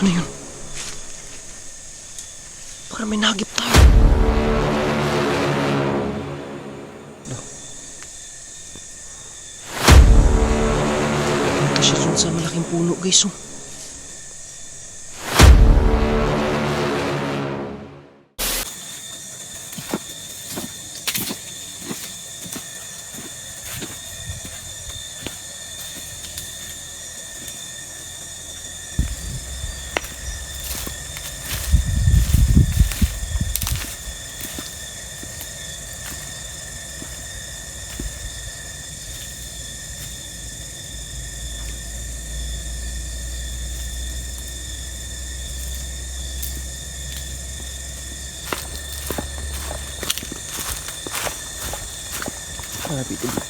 Ano yun? Parang may nahagip tayo. Punta siya dun sa malaking puno guys. Oh. Malapit ulit.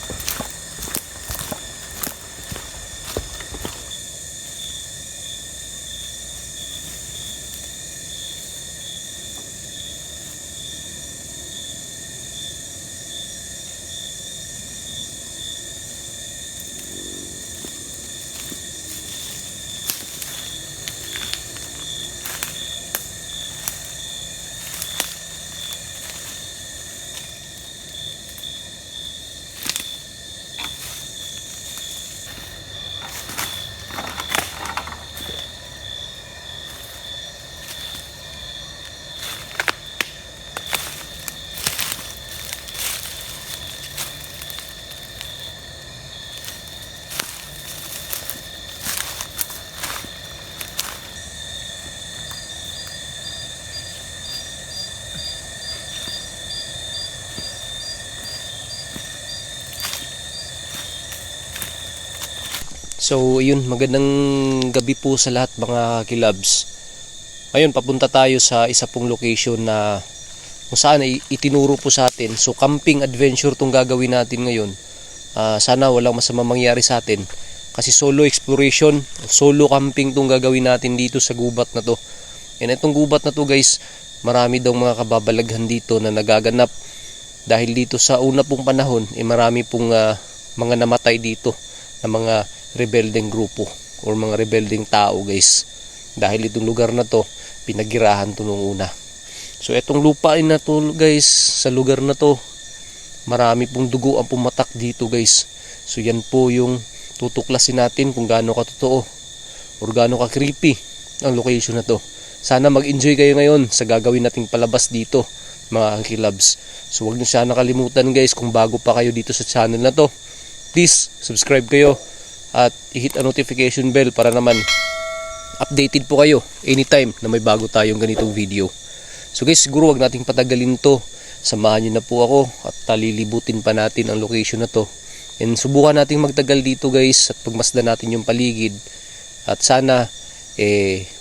So yun, magandang gabi po sa lahat mga kilabs. Ngayon papunta tayo sa isa pong location na kung saan itinuro po sa atin. So camping adventure tong gagawin natin ngayon. Sana walang masama mangyari sa atin. Kasi solo exploration, solo camping tong gagawin natin dito sa gubat na to. And itong gubat na to guys, marami daw mga kababalaghan dito na nagaganap. Dahil dito sa una pong panahon, marami pong mga namatay dito na mga rebelding grupo or mga rebelding tao guys, dahil itong lugar na to pinagirahan to nung una. So itong lupain na to guys, sa lugar na to marami pong dugo ang pumatak dito guys. So yan po yung tutuklasin natin kung gaano katotoo or gaano ka creepy ang location na to. Sana mag-enjoy kayo ngayon sa gagawin nating palabas dito mga kilabs. So huwag niyo sana nakalimutan guys, kung bago pa kayo dito sa channel na to, please subscribe kayo at i-hit ang notification bell para naman updated po kayo anytime na may bago tayong ganitong video. So guys, siguro wag nating patagalin to. Samahan niyo na po ako at talilibutin pa natin ang location na to. And subukan nating magtagal dito guys at pagmasdan natin yung paligid. At sana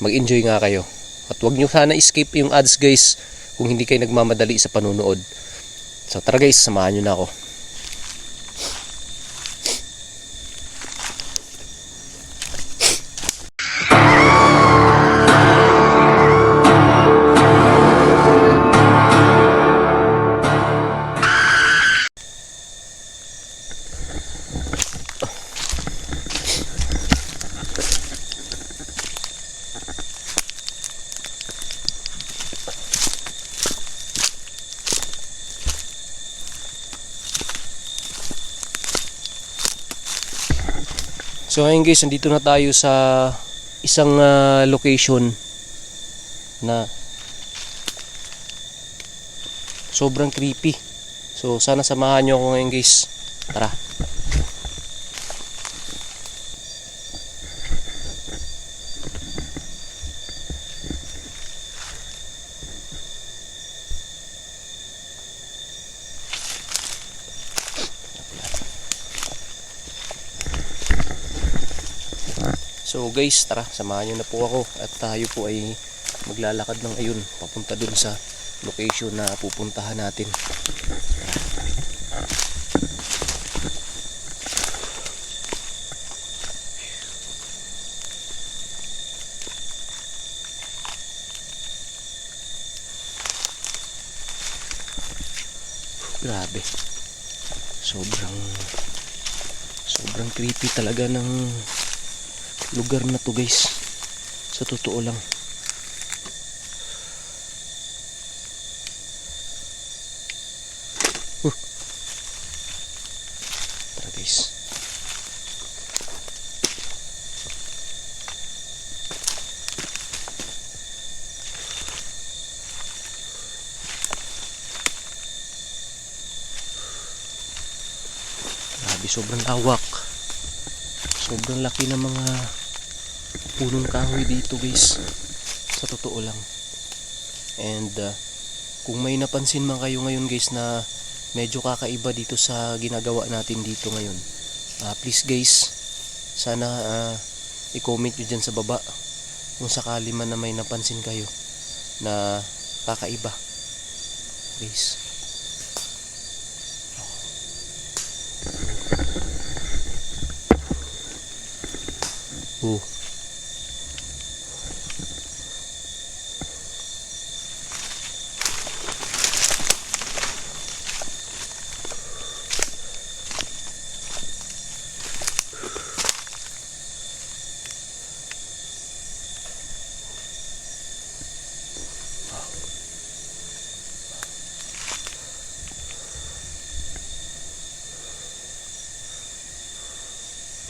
mag-enjoy nga kayo. At wag niyo sana escape yung ads guys kung hindi kayo nagmamadali sa panonood. So tara guys, samahan niyo na ako. So ngayon guys, nandito na tayo sa isang location na sobrang creepy. So sana samahan nyo ako ngayon guys. Tara. So guys, tara, samahan nyo na po ako at tayo po ay maglalakad ng ayun papunta dun sa location na pupuntahan natin. Grabe, sobrang creepy talaga ng lugar na to guys. Sa totoo lang. Tara guys. Grabe, sobrang lawak. Sobrang laki ng mga punong kahoy dito guys. Sa totoo lang. And kung may napansin man kayo ngayon guys na medyo kakaiba dito sa ginagawa natin dito ngayon, please guys, sana i-comment nyo dyan sa baba kung sakali man na may napansin kayo na kakaiba guys. Oh.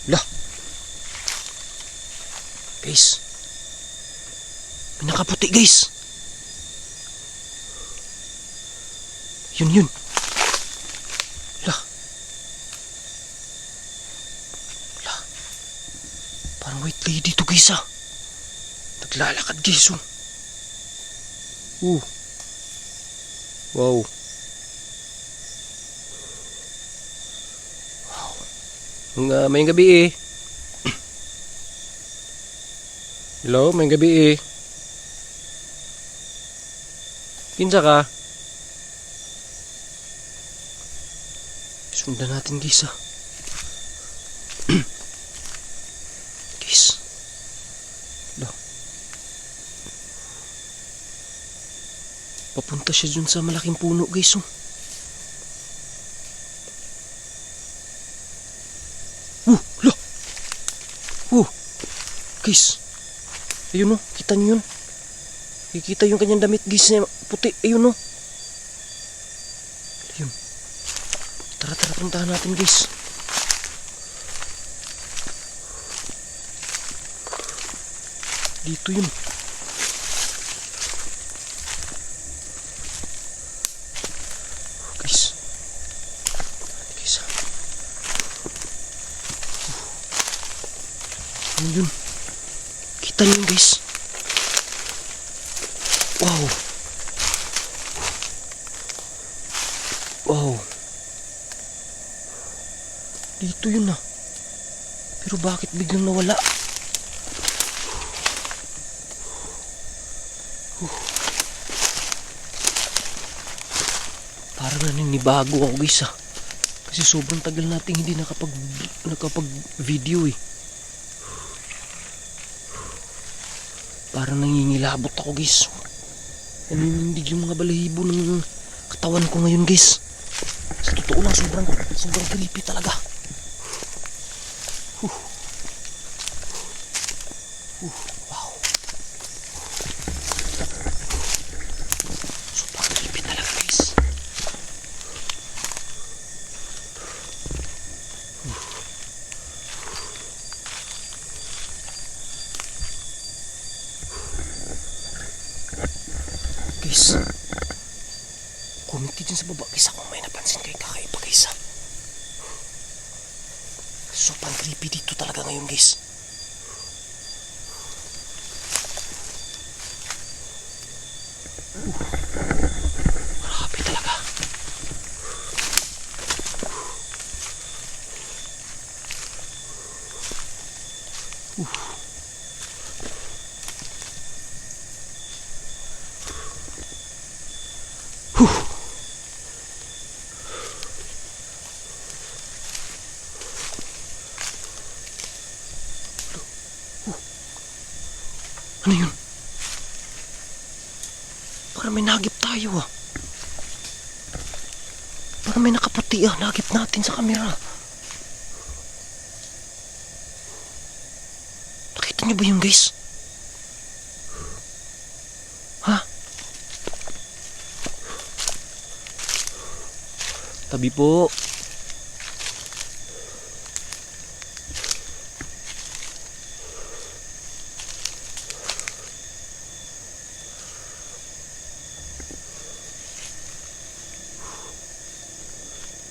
Lah. Guys. May nakaputi guys. Yun. Lah. Lah. Parang white lady to guys ah. Naglalakad guys oh. Wow. May gabi eh. Hello, may gabi eh. Kinsa ka? Sundan natin guys ah. Guys. Hello. Papunta siya dun sa malaking puno guys oh. Guys, ayun o, kita nyo yun. Kikita yung kanyang damit guys na puti, ayun o. Ayun. Tara, puntahan natin guys. Dito yun. Guys. Ano yun? Kita niyo guys. Wow. Dito yun ah. Pero bakit biglang nawala? Parang naninibago ako guys ah. Kasi sobrang tagal nating hindi nakapag-video eh. Parang nangingilabot ako guys. Naninindig yung mga balahibo ng katawan ko ngayon guys. Sa totoo lang sobrang creepy talaga. Wow. Sobrang creepy talaga guys. Guys, comment kayo dyan sa baba guys kung may napansin kayo kakaiba guys ha. Sobrang creepy dito talaga ngayon guys. Grabe talaga. Ano yun? Parang may nagip tayo ah. Parang may nakaputi ah. Nagip natin sa camera. Nakita niyo ba yun guys? Tabi po.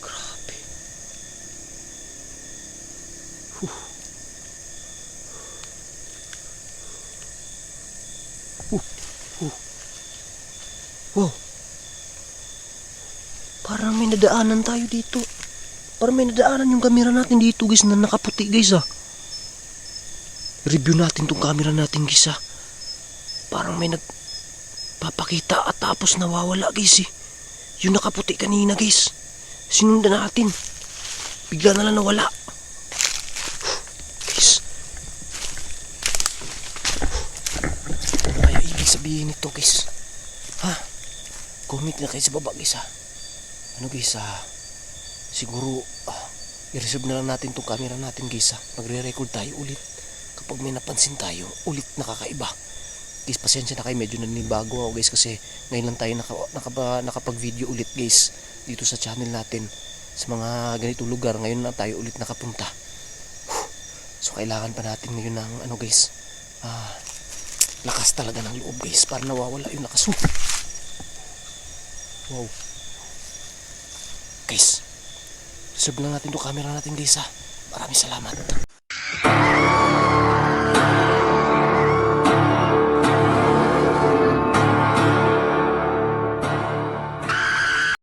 Grabe. Wow. Parang may nadaanan tayo dito. Parang may nadaanan yung camera natin dito guys na nakaputi guys ah. Review natin tong camera natin guys ah. Parang may nagpapakita at tapos nawawala guys eh. Yung nakaputi kanina guys. Sinundan natin. Bigla na lang nawala. Guys. Ano kaya ibig sabihin nito guys? Ha? Comment na kayo sa baba guys ha. Ano guys siguro i-reserve na lang natin tong camera natin guys ha. Magre-record tayo ulit kapag may napansin tayo ulit nakakaiba. Guys pasensya na kayo, medyo nanibago ako guys kasi ngayon lang tayo nakapag-video ulit guys dito sa channel natin sa mga ganitong lugar. Ngayon na tayo ulit nakapunta. So kailangan pa natin ngayon ng ano guys, lakas talaga ng loob guys para nawawala yung lakas. Wow guys, reserve lang natin to camera natin guys ha. Maraming salamat.